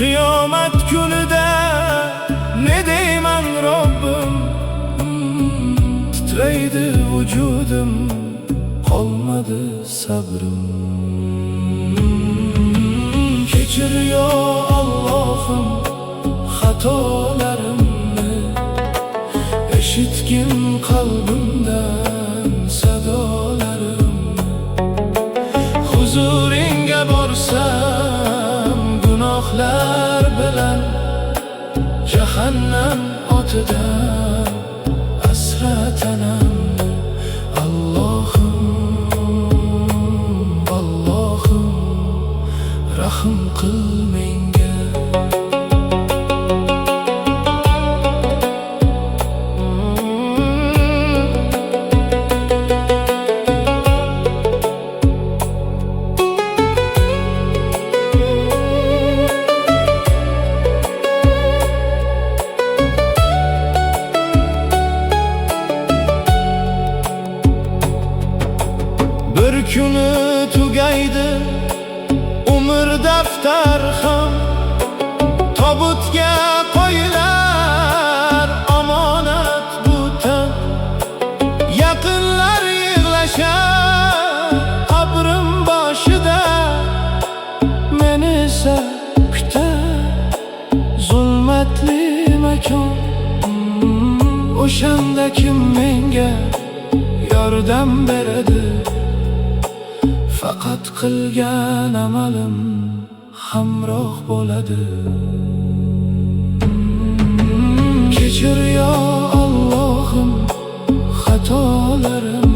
Qiyomat kunida ne deyman Robbim, titraydi vujudim, qolmadi sabrim. Kechir yo Allohim xatolarimni, eshitgin qalbimdan sadolarimni. Huzuringga borsam gunohlar bilan, jahannam otidan asratanamni. Allohim, Allohim, rahm qil menga. Bir kuni tugaydi umr daftar ham, tobutga qo'yilar omonat bu tan. Yaqinlar yig'lashar qabrim boshida, men esa kutar zulmatli makon. O'shanda kim menga yordam beradi? Faqat qilgan amalim hamroh bo'ladi. Kechir yo Allohim xatolarim